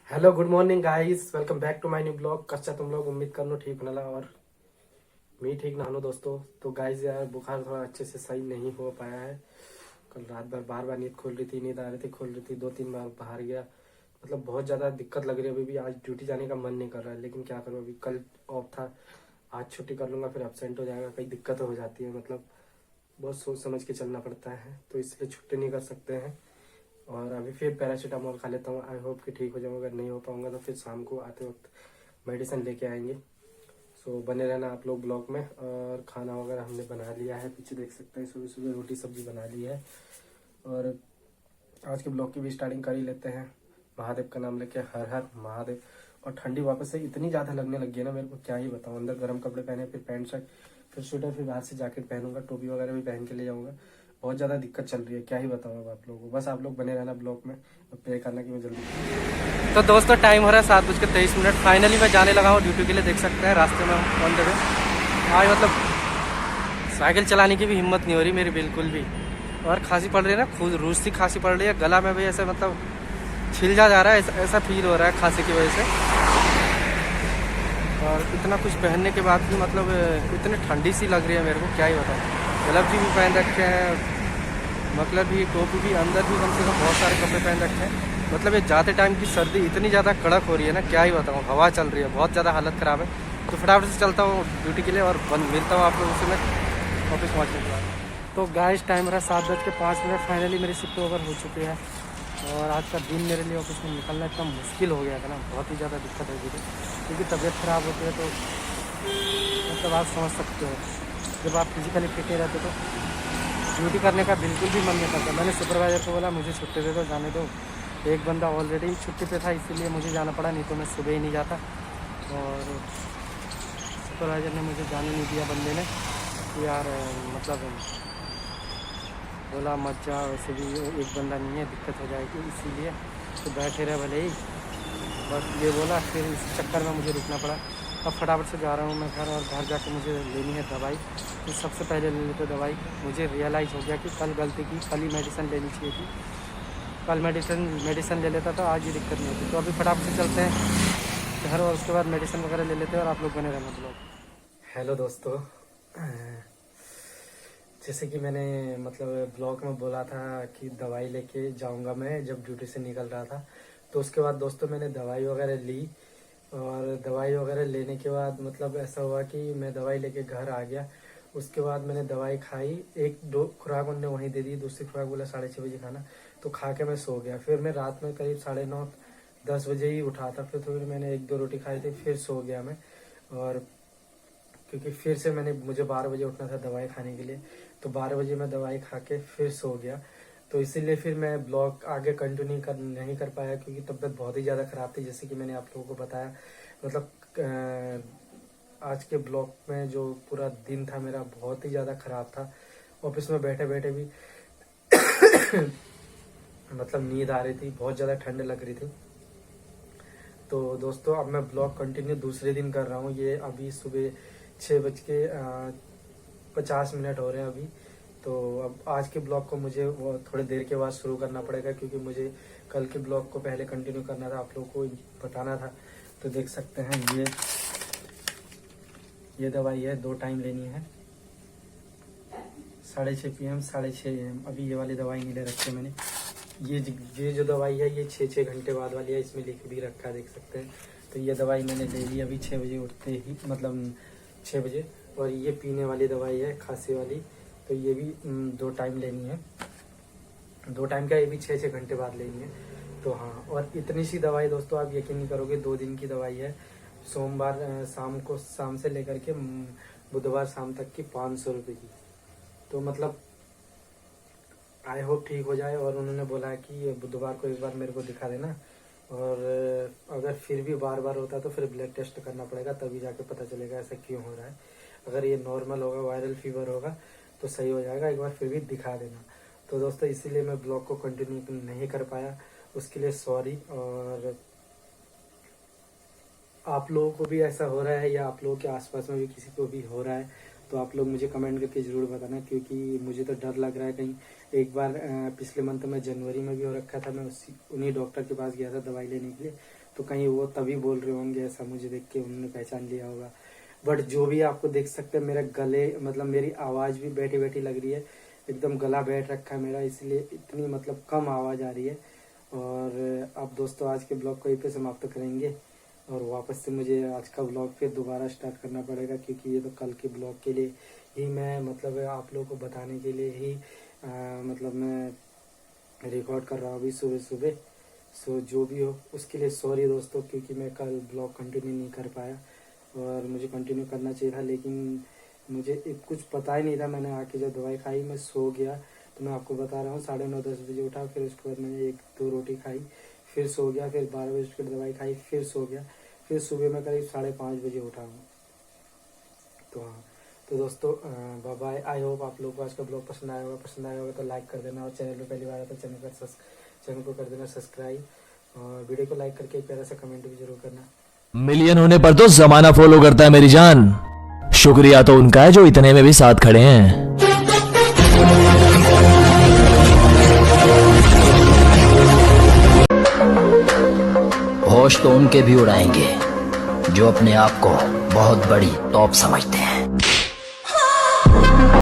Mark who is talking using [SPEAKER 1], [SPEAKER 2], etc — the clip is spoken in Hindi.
[SPEAKER 1] Hello good morning guys, welcome back to my new blog. कच्चा तुम लोग उम्मीद करनो ठीक होने लगा और मैं ठीक ना हूँ दोस्तों। तो गाइस यार बुखार थोड़ा अच्छे से सही नहीं हो पाया है। कल रात भर बार बार नींद खुल रही थी, नींद आ रही थी, खुल रही थी, 2-3 बार बाहर गया। मतलब बहुत ज़्यादा दिक्कत लग रही है। अभी भी आज ड्यूटी जाने का मन नहीं कर रहा है, लेकिन क्या करूँ, अभी कल ऑफ था, आज छुट्टी कर लूँगा फिर एब्सेंट हो जाएगा, कई दिक्कत हो जाती है। मतलब बहुत सोच समझ के चलना पड़ता है, तो इसलिए छुट्टी नहीं कर सकते हैं। और अभी फिर पैरासीटामोल खा लेता हूँ, आई होप कि ठीक हो जाऊँगा। अगर नहीं हो पाऊंगा तो फिर शाम को आते वक्त मेडिसिन लेके आएंगे। सो बने रहना आप लोग ब्लॉग में। और खाना वगैरह हमने बना लिया है, पीछे देख सकते हैं, सुबह सुबह रोटी सब्जी बना ली है। और आज के ब्लॉग की भी स्टार्टिंग कर ही लेते हैं। महादेव का नाम लेके, हर हर महादेव। और ठंडी वापस से इतनी ज़्यादा लगने लग गई है ना, मेरे को क्या ही बताऊँ। अंदर गर्म कपड़े पहने, फिर पैंट शर्ट, फिर स्वेटर, फिर बाहर से जैकेट पहनूंगा, टोपी वगैरह भी पहन के ले जाऊंगा। बहुत ज़्यादा दिक्कत चल रही है, क्या ही बताऊँ अब आप लोगों को। बस आप लोग बने रहना ब्लॉग में और प्रे करना कि मैं जल्दी। तो दोस्तों टाइम हो रहा है 7:23। फाइनली मैं जाने लगा हूँ ड्यूटी के लिए। देख सकते हैं रास्ते में ऑन द वे। आज मतलब साइकिल चलाने की भी हिम्मत नहीं हो रही मेरी बिल्कुल भी। और खांसी पड़ रही है ना, खुद रूस सी खांसी पड़ रही है, गला में भी ऐसे मतलब छिल जा रहा है, ऐसा फील हो रहा है खांसी की वजह से। और इतना कुछ पहनने के बाद भी मतलब इतनी ठंडी सी लग रही है मेरे को, क्या ही बताऊँ। ग्लव्स भी पहन रखे हैं, मतलब भी टोपी भी, अंदर भी कम से कम बहुत सारे कपड़े पहन रखे हैं। मतलब ये जाते टाइम की सर्दी इतनी ज़्यादा कड़क हो रही है ना, क्या ही बताऊँ। हवा चल रही है, बहुत ज़्यादा हालत ख़राब है। तो फटाफट से चलता हूँ ड्यूटी के लिए और मिलता हूँ आप लोगों से मैं ऑफिस पहुँचने के बाद। तो गाइस टाइम रहा 7:05। फाइनली मेरी शिफ्ट ओवर हो चुकी है। और आज का दिन मेरे लिए ऑफिस में निकलना इतना मुश्किल हो गया था ना, बहुत ही ज़्यादा दिक्कत है मुझे, क्योंकि तबीयत ख़राब होती है। तो मतलब आप समझ सकते हो, जब आप फिजिकली फिट नहीं रहते तो ड्यूटी करने का बिल्कुल भी मन नहीं करता। मैंने सुपरवाइज़र को बोला मुझे छुट्टी दे दो, जाने दो। एक बंदा ऑलरेडी छुट्टी पे था, इसीलिए मुझे जाना पड़ा, नहीं तो मैं सुबह ही नहीं जाता। और सुपरवाइज़र ने मुझे जाने नहीं दिया, बंदे ने। यार मतलब बोला मत जा, वैसे भी एक बंदा नहीं है, दिक्कत हो जाएगी, इसीलिए तो बैठे रहे भले ही, बस ये बोला। फिर इस चक्कर में मुझे रुकना पड़ा। अब फटाफट से जा रहा हूँ मैं घर, और घर जाके मुझे लेनी है दवाई। तो सबसे पहले ले लेते दवाई। मुझे रियलाइज़ हो गया कि कल गलती की, कल ही मेडिसिन लेनी चाहिए थी। कल मेडिसिन ले लेता तो आज ये दिक्कत नहीं होती। तो अभी फटाफट से चलते हैं घर, और उसके बाद मेडिसिन वगैरह ले लेते हैं, और आप लोग बने रहना ब्लॉग। हेलो दोस्तों, जैसे कि मैंने मतलब ब्लॉग में बोला था कि दवाई लेके जाऊंगा मैं जब ड्यूटी से निकल रहा था। तो उसके बाद दोस्तों मैंने दवाई वगैरह ली। और दवाई वगैरह लेने के बाद मतलब ऐसा हुआ कि मैं दवाई लेके घर आ गया। उसके बाद मैंने दवाई खाई, एक दो खुराक उन्होंने वहीं दे दी, दूसरी खुराक बोला 6:30 बजे खाना। तो खा के मैं सो गया। फिर मैं रात में करीब 9:30-10 बजे ही उठा था। फिर थोड़ी मैंने 1-2 रोटी खाई थी, फिर सो गया मैं। और क्योंकि फिर से मुझे 12 बजे उठना था दवाई खाने के लिए, तो 12 बजे मैं दवाई खा के फिर सो गया। तो इसीलिए फिर मैं ब्लॉग आगे कंटिन्यू नहीं कर पाया, क्योंकि तबीयत बहुत ही ज़्यादा ख़राब थी, जैसे कि मैंने आप लोगों को बताया। मतलब आज के ब्लॉग में जो पूरा दिन था मेरा बहुत ही ज़्यादा ख़राब था। ऑफिस में बैठे बैठे भी मतलब नींद आ रही थी, बहुत ज़्यादा ठंड लग रही थी। तो दोस्तों अब मैं ब्लॉग कंटिन्यू दूसरे दिन कर रहा हूँ। ये अभी सुबह 6:50 हो रहे हैं अभी। तो अब आज के ब्लॉग को मुझे वो थोड़ी देर के बाद शुरू करना पड़ेगा, क्योंकि मुझे कल के ब्लॉग को पहले कंटिन्यू करना था, आप लोगों को बताना था। तो देख सकते हैं ये दवाई है, 2 टाइम लेनी है, 6:30 PM 6:30 AM। अभी ये वाली दवाई नहीं ले रखी है मैंने। ये जो दवाई है ये 6 घंटे बाद वाली है, इसमें लिख भी रखा है, देख सकते हैं। तो ये दवाई मैंने ले ली अभी 6 बजे उठते ही, मतलब 6 बजे। और ये पीने वाली दवाई है खांसी वाली, तो ये भी 2 टाइम लेनी है। 2 टाइम क्या, ये भी 6 घंटे बाद लेनी है। तो हाँ, और इतनी सी दवाई दोस्तों आप यकीन नहीं करोगे, 2 दिन की दवाई है। सोमवार शाम से लेकर के बुधवार शाम तक की 500 रुपये की। तो मतलब आई होप ठीक हो जाए। और उन्होंने बोला है कि बुधवार को एक बार मेरे को दिखा देना, और अगर फिर भी बार बार होता है तो फिर ब्लड टेस्ट करना पड़ेगा, तभी जाके पता चलेगा ऐसा क्यों हो रहा है। अगर ये नॉर्मल होगा, वायरल फीवर होगा तो सही हो जाएगा, एक बार फिर भी दिखा देना। तो दोस्तों इसीलिए मैं ब्लॉग को कंटिन्यू नहीं कर पाया, उसके लिए सॉरी। और आप लोगों को भी ऐसा हो रहा है, या आप लोगों के आसपास में भी किसी को भी हो रहा है, तो आप लोग मुझे कमेंट करके ज़रूर बताना, क्योंकि मुझे तो डर लग रहा है कहीं। एक बार पिछले मंथ में जनवरी में भी हो रखा था, मैं उन्हीं डॉक्टर के पास गया था दवाई लेने के लिए।
[SPEAKER 2] तो कहीं वो तभी बोल रहे होंगे ऐसा, मुझे देख के उन्होंने पहचान लिया होगा। बट जो भी आपको देख सकते हैं, मेरे गले मतलब मेरी आवाज़ भी बैठी बैठी लग रही है, एकदम गला बैठ रखा है मेरा, इसलिए इतनी मतलब कम आवाज़ आ रही है। और अब दोस्तों आज के ब्लॉग को यहीं पे समाप्त करेंगे और वापस से मुझे आज का ब्लॉग फिर दोबारा स्टार्ट करना पड़ेगा, क्योंकि ये तो कल के ब्लॉग के लिए ही मैं मतलब आप लोगों को बताने के लिए ही मतलब मैं रिकॉर्ड कर रहा हूँ अभी सुबह सुबह। सो जो भी हो उसके लिए सॉरी दोस्तों, क्योंकि मैं कल ब्लॉग कंटिन्यू नहीं कर पाया और मुझे कंटिन्यू करना चाहिए था, लेकिन मुझे कुछ पता ही नहीं था। मैंने आके जब दवाई खाई मैं सो गया, तो मैं आपको बता रहा हूँ 9:30-10 बजे उठा, फिर उसके बाद मैंने 1-2 रोटी खाई, फिर सो गया, फिर 12 बजे फिर दवाई खाई, फिर सो गया, फिर सुबह में करीब 5:30 बजे उठा हूँ। तो हाँ, तो दोस्तों बाय बाय। आई होप आप लोगों को आज का ब्लॉग पसंद आया होगा तो लाइक कर देना, और चैनल पे पहली बार है तो चैनल को कर देना सब्सक्राइब, और वीडियो को लाइक करके एक प्यारा सा कमेंट भी जरूर करना।
[SPEAKER 3] मिलियन होने पर तो जमाना फॉलो करता है मेरी जान, शुक्रिया तो उनका है जो इतने में भी साथ खड़े हैं।
[SPEAKER 4] होश तो उनके भी उड़ाएंगे जो अपने आप को बहुत बड़ी टॉप समझते हैं।